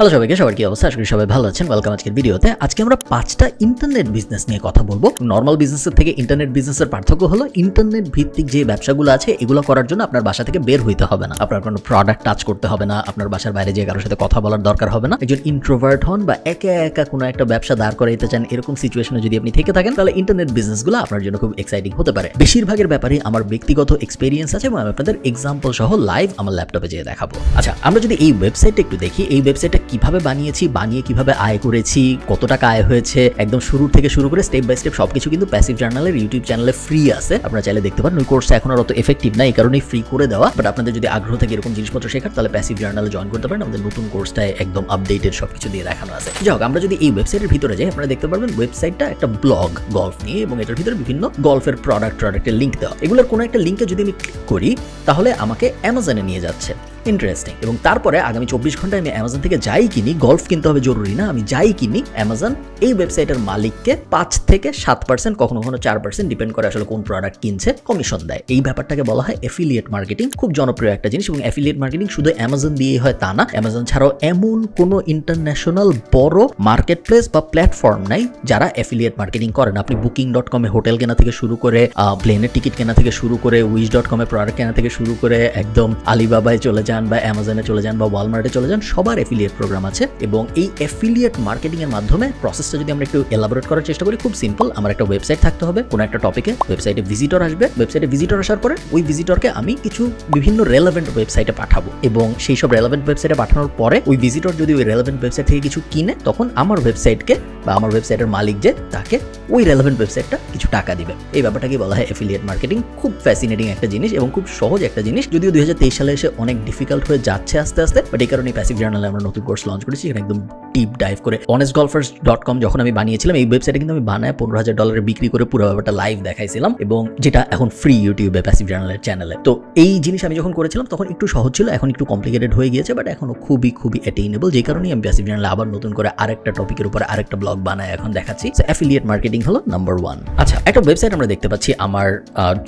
Hello সবাইকে, সবার কি অবস্থা? আশা করি সবাই ভালো আছেন। ওয়েলকাম আজকের ভিডিওতে। আজকে আমরা 5টা ইন্টারনেট বিজনেস নিয়ে কথা বলবো। নর্মাল বিজনেসের থেকে ইন্টারনেট বিজনেসের পার্থক্য হলো ইন্টারনেট ভিত্তিক যে ব্যবসাগুলো আছে এগুলো করার জন্য আপনার বাসা থেকে বের হইতে হবে না, আপনার কোনো প্রোডাক্ট টাচ করতে হবে না, আপনার বাসার বাইরে যে কারোর সাথে কথা বলার দরকার হবে না। একজন ইন্ট্রোভার্ট হন বা একা একা কোনো একটা ব্যবসা দাঁড় করাইতে চান, এরকম সিচুয়েশনে যদি আপনি থেকে থাকেন তাহলে ইন্টারনেট বিজনেসগুলো আপনার জন্য খুব এক্সাইটিং হতে পারে। বেশিরভাগের ব্যাপারে আমার ব্যক্তিগত এক্সপেরিয়েন্স আছে এবং আমি আপনাদের এক্সাম্পল সহ লাইভ আমার ল্যাপটপে যেয়ে দেখাবো। আচ্ছা, আমরা যদি এই ওয়েবসাইটটা একটু দেখি, এই ওয়েবসাইটটা কিভাবে বানিয়েছি, বানিয়ে কিভাবে আয় করেছি, কত টাকা আয় হয়েছে, একদম শুরু থেকে শুরু করে স্টেপ বাই স্টেপ সবকিছু কিন্তু প্যাসিভ জার্নালের ইউটিউব চ্যানেলে ফ্রি আছে, আপনারা চাইলে দেখতে পারেন। ওই কোর্সটা এখন আর অত এফেক্টিভ না, এই কারণেই ফ্রি করে দেওয়া। বাট আপনাদের যদি আগ্রহ থাকে এরকম জিনিসপত্র শেখার, তাহলে প্যাসিভ জার্নালে জয়েন করতে পারেন। আমাদের নতুন কোর্সটায় একদম আপডেটেড সবকিছু দিয়ে দেখানো আছে। যাই হোক, আমরা যদি এই ওয়েবসাইটের ভিতরে যাই, আপনারা দেখতে পারবেন ওয়েবসাইটটা একটা ব্লগ গল্ফ নিয়ে, এবং এটার ভিতরে বিভিন্ন গল্ফের প্রোডাক্টের লিঙ্ক দেওয়া। এগুলোর কোনো একটা লিঙ্কে যদি আমি ক্লিক করি তাহলে আমাকে অ্যামাজনে নিয়ে যাচ্ছে। ইন্টারেস্টিং। এবং তারপরে আগামী 24 ঘন্টায় আমি অ্যামাজন থেকে যাই কিনি, গল্ফ কিনতে হবে জরুরি না, আমি যাই কিনি, অ্যামাজন এই ওয়েবসাইটের মালিককে 5 থেকে 7%, কখনো কখনো 4%, ডিপেন্ড করে আসলে কোন প্রোডাক্ট কিনছে, কমিশন দেয়। এই ব্যাপারটাকে বলা হয় অ্যাফিলিয়েট মার্কেটিং। খুব জনপ্রিয় একটা জিনিস। এবং অ্যাফিলিয়েট মার্কেটিং শুধু অ্যামাজন দিয়েই হয় তা না, অ্যামাজন ছাড়াও এমন কোনো ইন্টারন্যাশনাল বড় মার্কেট প্লেস বা প্ল্যাটফর্ম নাই যারা অ্যাফিলিয়েট মার্কেটিং করেন। আপনি বুকিং.com এ হোটেল কেনা থেকে শুরু করে, প্লেনের টিকিট কেনা থেকে শুরু করে, উইশ.com এ প্রোডাক্ট কেনা থেকে শুরু করে, একদম আলিবাবায় চলে যান বা অ্যামাজনে চলে যান বা ওয়ালমার্টে চলে যান, সবার অ্যাফিলিয়েট প্রোগ্রাম আছে। এবং এই অ্যাফিলিয়েট মার্কেটিং এর মাধ্যমে প্রসেসটা যদি আমরা একটু এলাবোরেট করার চেষ্টা করি, খুব সিম্পল। আমার একটা ওয়েবসাইট থাকতে হবে, কোনো একটা টপিকে ওয়েবসাইটে ভিজিটর আসবে, ওয়েবসাইটে ভিজিটর আসার পরে ওই ভিজিটরকে আমি কিছু বিভিন্ন রেলেভেন্ট ওয়েবসাইটে পাঠাবো, এবং সেই সব রেলেভেন্ট ওয়েবসাইটে পাঠানোর পরে ওই ভিজিটর যদি ওই রেলেভেন্ট ওয়েবসাইট থেকে কিছু কিনে, তখন আমার ওয়েবসাইটকে বা আমার ওয়েবসাইটের মালিক যে, তাকে ওই রেলেভেন্ট ওয়েবসাইটটা কিছু টাকা দিবে। এই ব্যাপারটাকে বলা হয় অ্যাফিলিয়েট মার্কেটিং। খুব ফ্যাসিনেটিং একটা জিনিস এবং খুব সহজ একটা জিনিস, যদিও 2023 সালে এসে অনেক ডিফিকাল্ট হয়ে যাচ্ছে আস্তে আস্তে। বাট এই কারণে প্যাসিভ জার্নালে আমরা নতুন কোর্স লঞ্চ করেছি, এখানে একদম ডিপ ডাইভ করে। honestgolfers.com যখন আমি বানিয়েছিলাম, এই ওয়েবসাইটে কিন্তু আমি বানায় $15,000 বিক্রি করে পুরো ব্যাপারটা লাইভ দেখাইছিলাম, এবং যেটা এখন ফ্রি ইউটিউবে প্যাসিভ জার্নালের চ্যানেলে। তো এই জিনিস আমি যখন করেছিলাম তখন একটু সহজ ছিল, এখন একটু কমপ্লিকেটেড হয়ে গিয়েছে, বাট এখনো খুবই অ্যাটেইনেবল। যে কারণেই আমি প্যাসিভ জার্নালে আবার নতুন করে আরেকটা টপিকের উপরে আরেকটা ব্লগ বানায় এখন দেখাচ্ছি। অ্যাফিলিয়েট মার্কেটিং হলো নাম্বার 1। আচ্ছা, একটা ওয়েবসাইট আমরা দেখতে পাচ্ছি আমার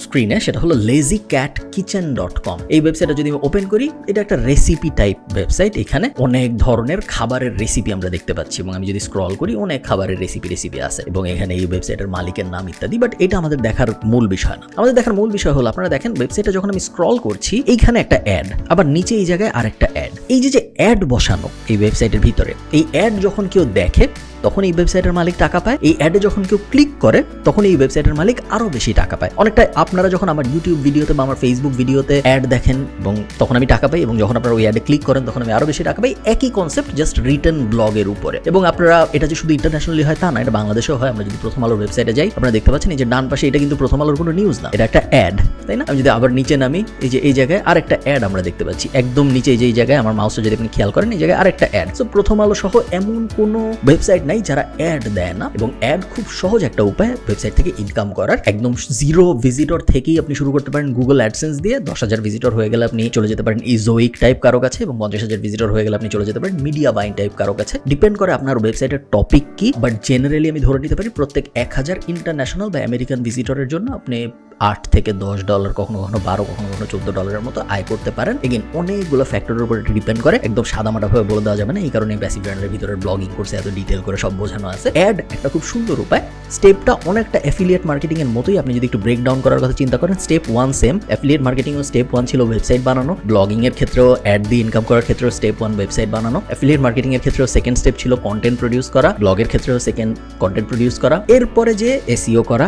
স্ক্রিনে, সেটা হলো lazycatkitchen.com। এই ওয়েবসাইটটা যদি আমি ওপেন করি, এটা একটা রেসিপি টাইপ ওয়েবসাইট। এখানে অনেক ধরনের খাবারের রেসিপি আমরা দেখতে পাচ্ছি, এবং আমি যদি স্ক্রল করি অনেক খাবারের রেসিপি আছে, এবং এখানে এই ওয়েবসাইটের মালিকের নাম ইত্যাদি। বাট এটা আমাদের দেখার মূল বিষয় না। আমাদের দেখার মূল বিষয় হলো, আপনারা দেখেন ওয়েবসাইটে যখন আমি স্ক্রল করছি, এইখানে একটা অ্যাড, আবার নিচে এই জায়গায় আরেকটা অ্যাড। এই যে অ্যাড বসানো এই ওয়েবসাইটের ভিতরে, এই অ্যাড যখন কেউ দেখে তখন এই ওয়েবসাইটের মালিক টাকা পায়। এই অ্যাডে যখন কেউ ক্লিক করে তখন এই ওয়েবসাইটের মালিক আরো বেশি টাকা পায়। অনেকটা আপনারা যখন আমার ইউটিউব ভিডিওতে বা আমার ফেসবুক ভিডিওতে অ্যাড দেখেন, এবং তখন আমি টাকা পাই, এবং যখন আপনারা ওই অ্যাডে ক্লিক করেন তখন আমি আরো বেশি টাকা পাই। একই কনসেপ্ট, জাস্ট রিটেন ব্লগের উপরে। এবং আপনারা এটা যে শুধু ইন্টারন্যাশনালি হয় তা না, এটা বাংলাদেশেও হয়। আমরা যদি প্রথম আলোর ওয়েবসাইটে যাই, আপনারা দেখতে পাচ্ছেন এই যে ডান পাশে, এটা কিন্তু প্রথম আলোর কোনো নিউজ না, এটা একটা অ্যাড, তাই না? আমি যদি আবার নিচে নামি, এই যে এই জায়গায় আরেকটা অ্যাড আমরা দেখতে পাচ্ছি, একদম নিচে এই জায়গায় আমার মাউসটা যদি আপনি খেয়াল করেন, এই জায়গায় আরেকটা অ্যাড। সো প্রথম আলো সহ এমন কোনো ওয়েবসাইট নাই যারা অ্যাড দেয় না। এবং অ্যাড খুব সহজ একটা উপায় ওয়েবসাইট থেকে ইনকাম করার। একদম 0 ভিজিটর থেকেই আপনি শুরু করতে পারেন গুগল অ্যাডসেন্স দিয়ে। 10,000 ভিজিটর হয়ে গেলে আপনি চলে যেতে পারেন ইজোইক টাইপ কারো কাছে, এবং 50,000 ভিজিটর হয়ে গেলে আপনি চলে যেতে পারেন মিডিয়া বাইং টাইপ কারো কাছে। ডিপেন্ড করে আপনার ওয়েবসাইটের টপিক কি, বাট জেনারেলি আমি ধরে নিতে পারি প্রত্যেক 1000 ইন্টারন্যাশনাল বা আমেরিকান ভিজিটরের জন্য আপনি $8 থেকে $10, কখনো কখনো $12, কখনো কখনো $14 মতো আয় করতে পারেন। এগেন অনেকগুলো ফ্যাক্টরের উপর ডিপেন্ড করে, একদম সাদামাটা ভাবে বলে দেওয়া যাবে না। এই কারণে প্যাসিভ জার্নালের ভিতরে ব্লগিং কোর্সে এত ডিটেল করে সব বোঝানো আছে। অ্যাড একটা খুব সুন্দর উপায়। স্টেপটা অনেকটা অ্যাফিলিয়েট মার্কেটিং এর মতোই। আপনি যদি একটু ব্রেক ডাউন করার কথা চিন্তা করেন, স্টেপ 1 সেম। অ্যাফিলিয়েট মার্কেটিং ও স্টেপ 1 ছিল ওয়েবসাইট বানানো, ব্লগিং এর ক্ষেত্রেও অ্যাড দিয়ে ইনকাম করার ক্ষেত্রেও স্টেপ 1 ওয়েবসাইট বানানো। অ্যাফিলিয়েট মার্কেটিং এর ক্ষেত্রেও সেকেন্ড স্টেপ ছিল কন্টেন্ট প্রডিউস করা, ব্লগের ক্ষেত্রেও সেকেন্ড কন্টেন্ট প্রডিউস করা। এরপরে যে এসইও করা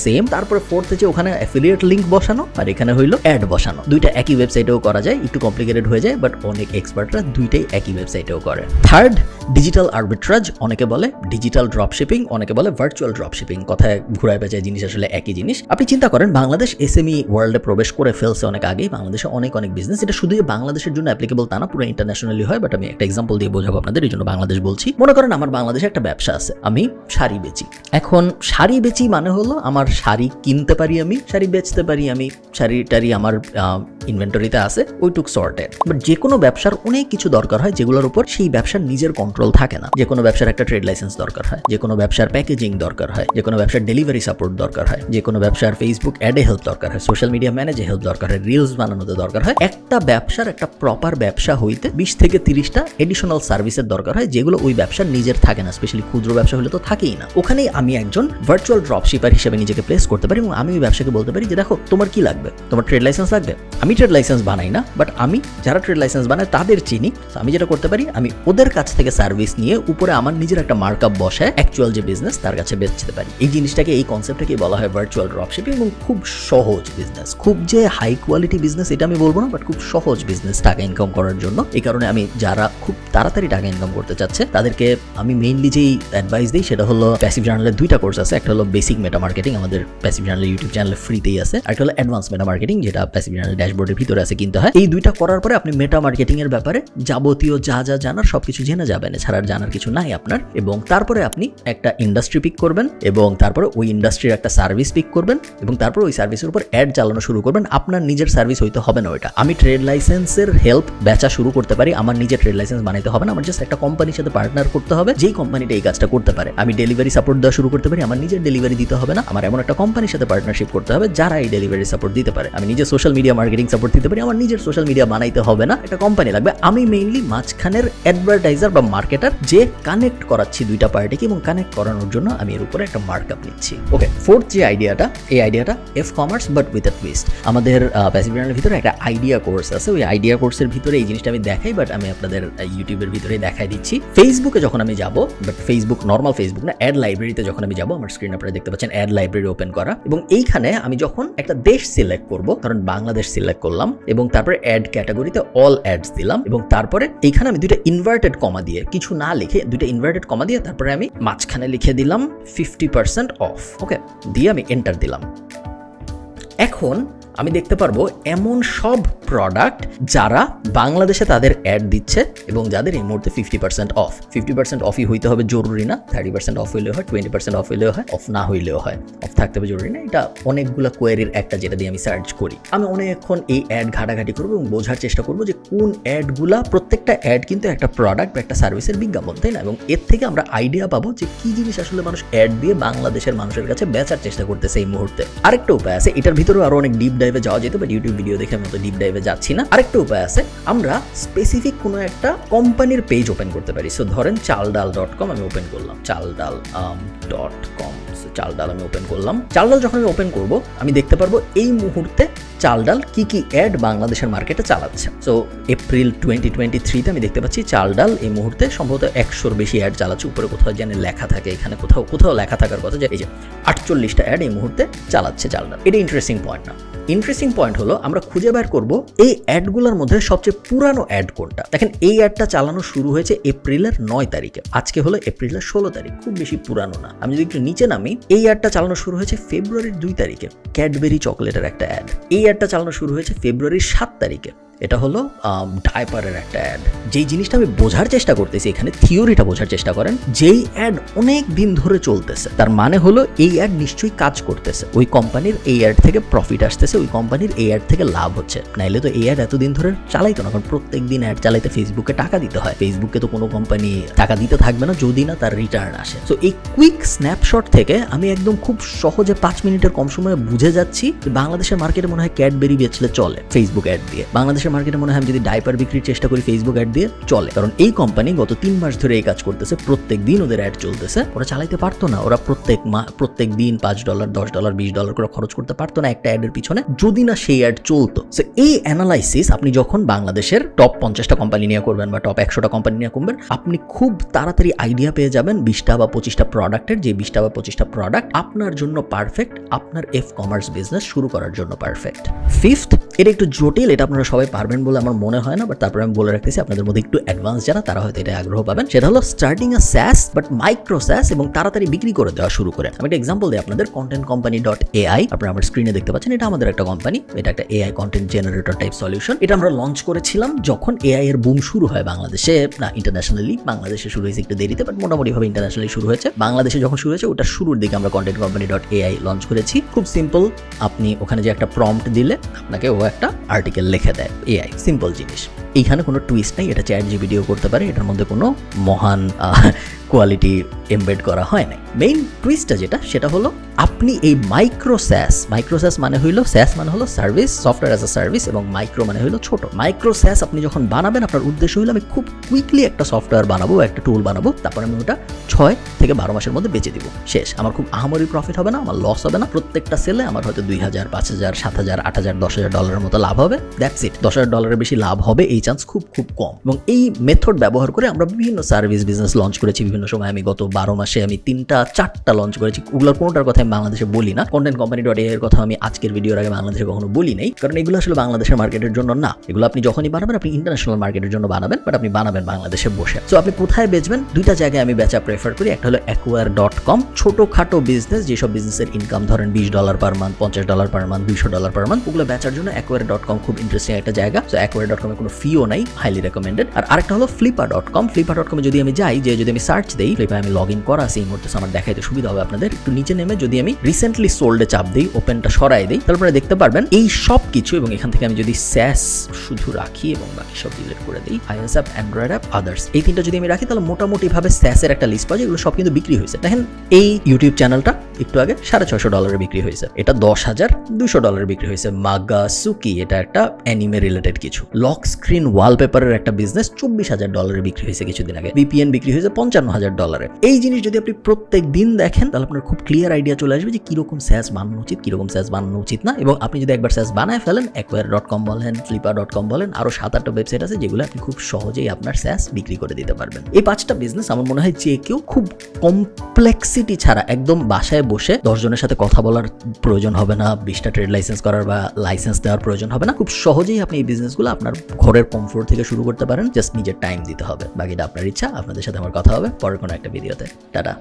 সেম। তারপরে ফোর্থে যে ওখানে অ্যাফিলিয়েট লিংক বসানো, আর এখানে হইলো অ্যাড বসানো। দুইটা একই ওয়েবসাইটেও করা যায়, একটু কমপ্লিকেটেড হয়ে যায়, বাট অনেক এক্সপার্টরা দুইটাই একই ওয়েবসাইটেও করে। থার্ড, ডিজিটাল আর্বিট্রাজ অনেকে বলে, ডিজিটাল ড্রপশিপিং অনেকে বলে, ভার্চুয়াল ড্রপশিপিং। কথায় ঘুরায় পেঁচায় জিনিস আসলে একই জিনিস। আপনি চিন্তা করেন, বাংলাদেশ এসএমই ওয়ার্ল্ডে প্রবেশ করে ফেলছে অনেক আগেই। বাংলাদেশে অনেক বিজনেস, এটা শুধু বাংলাদেশের জন্য অ্যাপ্লিকেবল তা না, পুরো ইন্টারন্যাশনালি হয়। বাট আমি একটা এক্সাম্পল দিয়ে বোঝাবো আপনাদের, এই জন্য বাংলাদেশ বলছি। মনে করেন আমার বাংলাদেশে একটা ব্যবসা আছে, আমি শাড়ি বেচি। এখন শাড়ি বেচি মানে হলো আমার শাড়ি কিনতে পারি, আমি শাড়ি বেচতে পারি, আমি শাড়ি টাড়ি আমার ইনভেন্টরিতে আছে ওইটুক সর্টেড। বাট যে কোনো ব্যবসার অনেক কিছু দরকার হয় যেগুলোর উপর সেই ব্যবসার নিজের কন্ট্রোল থাকে না। যে কোনো ব্যবসার একটা ট্রেড লাইসেন্স দরকার হয়, যে কোনো ব্যবসার প্যাকেজিং দরকার হয়, যে কোনো ব্যবসার ডেলিভারি সাপোর্ট দরকার হয়, যে কোনো ব্যবসার ফেসবুক অ্যাডে হেল্প দরকার হয়, সোশ্যাল মিডিয়া ম্যানেজে হেল্প দরকার হয়, রিলস বানানোতে দরকার হয়। একটা ব্যবসার একটা প্রপার ব্যবসা হইতে 20 থেকে 30টা এডিশনাল সার্ভিসের দরকার হয় যেগুলো ওই ব্যবসার নিজের থাকে না। স্পেশালি ক্ষুদ্র ব্যবসা হলে তো থাকেই না। ওখানেই আমি একজন ভার্চুয়াল ড্রপশিপার হিসেবে নিজেকে প্লেস করতে পারি এবং আমি ওই ব্যবসাকে বলতে পারি যে দেখো তোমার কি লাগবে, তোমার ট্রেড লাইসেন্স লাগবে। আমি ট্রেড লাইসেন্স বানাই না, বাট আমি যারা ট্রেড লাইসেন্স বানায় তাদের চিনি। আমি যেটা করতে পারি, আমি ওদের কাছ থেকে সার্ভিস নিয়ে উপরে আমার নিজের একটা মার্কআপ বসায় অ্যাকচুয়াল যে বিজনেস তার কাছে বেচতে পারি। এই জিনিসটাকে, এই কনসেপ্টটাকে বলা হয় ভার্চুয়াল ড্রপশিপিং এবং খুব সহজ বিজনেস। খুব যে হাই কোয়ালিটি বিজনেস এটা আমি বলবো না, বাট খুব সহজ বিজনেস টাকা ইনকাম করার জন্য। এই কারণে আমি যারা খুব তাড়াতাড়ি টাকা ইনকাম করতে চাচ্ছে তাদেরকে আমি মেইনলি যেই অ্যাডভাইস দিই সেটা হলো প্যাসিভ জার্নালের 2টা কোর্স আছে। একটা হলো বেসিক মেটা মার্কেটিং, আমাদের প্যাসিভ জার্নালের ইউটিউব চ্যানেলে ফ্রিতেই আছে। আর একটা হলো অ্যাডভান্স মেটা মার্কেটিং, যেটা প্যাসিভ জার্নাল ড্যাশবোর্ডের ভিতরে আছে কিনতে হয়। এই 2টা করার পরে আপনি মেটা মার্কেটিং এর ব্যাপারে যাবতীয় যা যা জানার সবকিছু জেনে যাবেন, এছাড়া জানার কিছু নাই আপনার। এবং তারপরে আপনি একটা ইন্ডাস্ট্রি পিক করবেন এবং তারপরে ওই ইন্ডাস্ট্রির একটা সার্ভিস পিক করবেন এবং তারপর ওই সার্ভিসের উপর অ্যাড চালানো শুরু করবেন। আপনার নিজের সার্ভিস হইতে হবে না ওইটা। আমি ট্রেড লাইসেন্সের হেল্প বেচা শুরু করতে পারি, আমার নিজের ট্রেড লাইসেন্স বানাইতে হবে না। আমার জাস্ট একটা কোম্পানির সাথে পার্টনার করতে হবে যেই কোম্পানিটা এই কাজটা করতে পারে। আমি ডেলিভারি সাপোর্ট দেওয়া শুরু করতে পারি, আমার নিজের ডেলিভারি দিতে হবে না। আমার এমন একটা কোম্পানির সাথে পার্টনারশিপ করতে হবে যারা এই ডেলিভারি সাপোর্ট দিতে পারে। আমি নিজের সোশ্যাল মিডিয়া মার্কেটিং সাপোর্ট দিতে পারি, আমার নিজের সোশ্যাল মিডিয়া বানাইতে হবে না, একটা কোম্পানি লাগবে। আমি মেইনলি মাঝখানের অ্যাডভার্টাইজার বা মার্কেটার, যে কানেক্ট করাচ্ছি 2টা পার্টিকে এবং কানেক্ট করানোর জন্য আমি এর উপরে একটা মার্কআপ নিচ্ছি। ওকে, ফোর্থ যে আইডিয়াটা, এই আইডিয়াটা F commerce but with a twist. আমাদের প্যাসিভ জার্নালের ভিতরে একটা আইডিয়া কোর্স আছে। ওই আইডিয়া কোর্সের ভিতরে এই জিনিসটা আমি দেখাই, বাট আমি আপনাদের ইউটিউবের ভিতরে দেখাই দিচ্ছি। ফেসবুকে যখন আমি যাব, বাট ফেসবুক নর্মাল ফেসবুক না, অ্যাড লাইব্রেরিতে যখন আমি যাব, আমার স্ক্রিন আপনারা দেখতে পাচ্ছেন অ্যাড লাইব্রেরি ওপেন করা। এবং এইখানে আমি যখন একটা দেশ সিলেক্ট করব, কারণ বাংলাদেশ সিলেক্ট করলাম এবং তারপরে অ্যাড ক্যাটাগরিতে অল অ্যাডস দিলাম এবং তারপরে এইখানে আমি 2টা ইনভার্টেড কমা দিয়ে, কিছু না লিখে 2টা ইনভার্টেড কমা দিয়ে তারপরে আমি মাঝখানে লিখে দিলাম 50% অফ। ওকে, দিয়ে আমি এন্টার দিলাম। এখন আমি দেখতে পারবো এমন সব প্রোডাক্ট যারা বাংলাদেশে তাদের অ্যাড দিচ্ছে এবং যাদের এই মুহূর্তে 50% অফ। 50% অফই হইতে হবে জরুরি না, 30% অফ হইলেও হয়, 20% অফ হইলেও হয়, অফ না হইলেও হয়। অফ থাকতে হবে জরুরি না। এটা অনেকগুলো কোয়েরির একটা, যেটা দিয়ে আমি সার্চ করি। আমি অনেকক্ষণ এই অ্যাড ঘাটাঘাটি করবো এবং বোঝার চেষ্টা করবো যে কোন অ্যাডগুলা, প্রত্যেকটা অ্যাড কিন্তু একটা প্রোডাক্ট বা একটা সার্ভিসের বিজ্ঞাপন, তাই না? এবং এর থেকে আমরা আইডিয়া পাবো যে কি জিনিস আসলে মানুষ অ্যাড দিয়ে বাংলাদেশের মানুষের কাছে বেচার চেষ্টা করতেছে এই মুহূর্তে। আরেকটা উপায় আছে, এটার ভিতরে আরো অনেক ডিপ ডাইভে যাওয়া যেত, বাট ইউটিউব ভিডিও দেখে মতো ডিপ ডাইভে যাচ্ছি না। আরেকটা উপায় আছে, আমরা স্পেসিফিক কোনো একটা কোম্পানির পেজ ওপেন করতে পারি। সো ধরেন চালডাল.com আমি ওপেন করলাম, চালডাল.com। চালডাল আমি ওপেন করলাম। চালডাল যখন আমি ওপেন করব, আমি দেখতে পারবো এই মুহূর্তে চালডাল কি কি অ্যাড বাংলাদেশের মার্কেটে চালাচ্ছে। সো এপ্রিল 2023-তে আমি দেখতে পাচ্ছি চালডাল এই মুহূর্তে সম্ভবত 100-র বেশি অ্যাড চালাচ্ছে। উপরে কোথাও যেন লেখা থাকে, এখানে কোথাও লেখা থাকার কথা যে এই যে 48টা অ্যাড এই মুহূর্তে চালাচ্ছে চালডাল। এটা ইন্টারেস্টিং পয়েন্ট না। ইন্টারেস্টিং পয়েন্ট হলো আমরা খুঁজে বের করব এই অ্যাডগুলোর মধ্যে সবচেয়ে পুরানো অ্যাড কোনটা। দেখেন এই অ্যাডটা চালানো শুরু হয়েছে এপ্রিলের 9 তারিখে, আজকে হলো এপ্রিলের 16 তারিখ, খুব বেশি পুরানো না। আমি যদি একটু নিচে নামি, এই অ্যাডটা চালানো শুরু হয়েছে ফেব্রুয়ারির 2 তারিখে, ক্যাডবেরি চকলেটের একটা অ্যাড। এই অ্যাডটা চালানো শুরু হয়েছে ফেব্রুয়ারির 7 তারিখে, এটা হলো ডাইপারের একটা অ্যাড। যেই জিনিসটা আমি বোঝার চেষ্টা করতেছি, এখানে থিওরিটা বোঝার চেষ্টা করেন। যেই অ্যাড অনেক দিন ধরে চলতেছে তার মানে হলো এই অ্যাড নিশ্চয়ই কাজ করতেছে, ওই কোম্পানির এই অ্যাড থেকে প্রফিট আসতেছে, ওই কোম্পানির এই অ্যাড থেকে লাভ হচ্ছে। নাইলে তো এই অ্যাড এতদিন ধরে চালাইতো না, কারণ প্রত্যেক দিন অ্যাড চালাইতে ফেসবুকে টাকা দিতে হয়। ফেসবুকে তো কোনো কোম্পানি টাকা দিতে থাকবে না যদি না তার রিটার্ন আসে। তো এই কুইক স্ন্যাপশট থেকে আমি একদম খুব সহজে 5 মিনিটের কম সময়ে বুঝে যাচ্ছি যে বাংলাদেশের মার্কেটে মনে হয় ক্যাডবেরি বেচলে চলে ফেসবুক অ্যাড দিয়ে। বাংলাদেশের মার্কেটে মনে হয় আমি যদি ডাইপার বিক্রির চেষ্টা করি ফেসবুক অ্যাড দিয়ে চলে, কারণ এই কোম্পানি গত 3 মাস ধরে এই কাজ করতেছে, প্রত্যেক দিন ওদের অ্যাড চলতেছে। ওরা চালাইতে পারতো না, ওরা প্রত্যেক দিন $5, $10, $20 করে খরচ করতে পারতো না একটা অ্যাডের পিছনে যদি না সেই অ্যাড চলতো। সো এই অ্যানালাইসিস আপনি যখন বাংলাদেশের টপ 50টা কোম্পানি নিয়ে করবেন বা টপ 100টা কোম্পানি নিয়ে করবেন, আপনি খুব তাড়াতাড়ি আইডিয়া পেয়ে যাবেন 20টা বা 25টা প্রোডাক্টের, যে 20টা বা 25টা প্রোডাক্ট আপনার জন্য পারফেক্ট, আপনার কমার্স বিজনেস শুরু করার জন্য পারফেক্ট। ফিফথ, এটা একটু জটিল, এটা আপনারা সবাই পারবেন বলে আমার মনে হয় না, বাট তারপরে আমি বলে রাখতেছি আপনাদের মধ্যে একটু অ্যাডভান্স যারা তারা হয়তো এটা আগ্রহ পাবেন। সেটা হলো স্টার্টিং আ স্যাস বাট মাইক্রো স্যাস এবং তাড়াতাড়ি বিক্রি করে দেওয়া শুরু করে। আমি একটা এক্সাম্পল দিই আপনাদের, contentcompany.ai আপনারা আমার স্ক্রিনে দেখতে পাচ্ছেন, এটা আমাদের একটা কোম্পানি, এটা একটা AI content generator type solution. এটা আমরা লঞ্চ করেছিলাম যখন এআই এর বুম শুরু হয় বাংলাদেশে, না ইন্টারন্যাশনালি, বাংলাদেশে শুরু হয়েছে একটু দেরিতে, বাট মোটামুটি ভাবে ইন্টারন্যাশনালি শুরু হয়েছে। বাংলাদেশে যখন শুরু হয়েছে ওটা শুরুর দিকে আমরা contentcompany.ai লঞ্চ করেছি। খুব সিম্পল, আপনি ওখানে যে একটা প্রম্পট দিলে আপনাকে ও একটা আর্টিকেল লিখে দেয় এআই, সিম্পল জিনিস। এইখানে কোনো টুইস্ট নেই, এটা ChatGPTও করতে পারে, এটার মধ্যে কোনো মহান কোয়ালিটি এমবেড করা হয় নাই। মেইন টুইস্টটা যেটা সেটা হলো আপনি এই মাইক্রো স্যাস মানে হইলো service, software as a service, এবং মাইক্রো মানে হইলো ছোট। মাইক্রো স্যাস আপনি যখন বানাবেন, আপনার উদ্দেশ্য হইলো আমি খুব কুইকলি একটা সফটওয়্যার বানাবো, একটা টুল বানাবো, তারপর আমি ওটা 6 থেকে 12 মাসের মধ্যে বেচে দিব, শেষ। আমার খুব আহামরি প্রফিট হবে না, আমার লস হবে না। প্রত্যেকটা সেলে আমার হয়তো $2,000, $5,000, $7,000, $8,000, $10,000 মতো লাভ হবে, দ্যাটস ইট। $10,000 বেশি লাভ হবে এই চান্স খুব কম। এবং এই মেথড ব্যবহার করে আমরা বিভিন্ন সার্ভিস বিজনেস লঞ্চ করেছি বিভিন্ন সময়। আমি গত 12 মাসে আমি 3-4টা লঞ্চ করেছি। ওগুলোর কোনোটার কথা আমি বাংলাদেশে বলি না। contentcompany.ai এর কথা আমি আজকের ভিডিওর আগে বাংলাদেশে কখনো বলি নাই, কারণ এগুলো আসলে বাংলাদেশের মার্কেটের জন্য না। এগুলো আপনি যখনই বানাবেন, আপনি ইন্টারন্যাশনাল মার্কেটের জন্য বানাবেন, বাট আপনি বানাবেন বাংলাদেশে বসে। সো আপনি কোথায় বেচবেন? দুইটা জায়গায় আমি বেচা প্রেফার করি। একটা হলো acquire.com, ছোটখাটো বিজনেস, যেসব বিজনেসের ইনকাম ধরেন $20 per month, $50 per month, $200 per month, ওগুলো বেচার জন্য acquire.com খুব ইন্টারেস্টিং একটা জায়গা। সো acquire.com এ কোনো ফিও নাই, হাইলি রেকমেন্ডেড। আর আরেকটা হলো flipper.com। flipper.com এ যদি আমি যাই, যদি আমি সার্চ দেই, ফ্লিপারে আমি লগ ইন করা আছে এই মুহূর্তে, আমার দেখাইতে সুবিধা হবে আপনাদের। একটু নিচে নেমে যদি আমি রিসেন্টলি সোল্ডে চাপ দিই, ওপেনটা সরাই দিই, তারপরে দেখতে পারবেন এই সব কিছু। এবং এখান থেকে আমি যদি স্যাস শুধু রাখি এবং বাকি সব ডিলিট করে দিই, iOS app, Android app, others, এই তিনটা যদি আমি রাখি, তাহলে মোটামুটি ভাবে স্যাসের একটা লিস্ট পাওয়া যায়। এগুলো সব কিন্তু বিক্রি হয়েছে। দেখেন এই ইউটিউব চ্যানেলটা একটু আগে $650 বিক্রি হয়েছে, এটা $10,200 বিক্রি হয়েছে। মাগাসুকি, এটা একটা অ্যানিমে রিলেটেড কিছু। লক স্ক্রিন ওয়ালপেপারের একটা বিজনেস $24,000 বিক্রি হয়েছে কিছুদিন আগে। VPN বিক্রি হয়েছে $55,000। এই জিনিস যদি আপনি প্রত্যেক দিন দেখেন, তাহলে আপনার খুব ক্লিয়ার আইডিয়া চলে আসবে যে কিরকম স্যাস বানানো উচিত, কিরকম স্যাস বানানো উচিত না। এবং আপনি যদি একবার স্যাস বানায় ফেলেন, acquire.com বলেন, flipper.com বলেন, আরো 7-8টা ওয়েবসাইট আছে যেগুলো আপনি খুব সহজেই আপনার স্যাস বিক্রি করে দিতে পারবেন। এই 5টা বিজনেস আমার মনে হয় যে কেউ খুব কমপ্লেক্সিটি ছাড়া একদম বাসায় বসে 10 জনের সাথে কথা বলার প্রয়োজন হবে না, 20টা ট্রেড লাইসেন্স করার বা লাইসেন্স দেওয়ার প্রয়োজন হবে না। খুব সহজেই আপনি এই বিজনেসগুলো আপনার ঘরের কমফোর্ট থেকে শুরু করতে পারেন। জাস্ট নিজের টাইম দিতে হবে, বাকিটা আপনার ইচ্ছা। আপনাদের সাথে আমার কথা হবে পরের কোনো একটা ভিডিওতে। টাটা।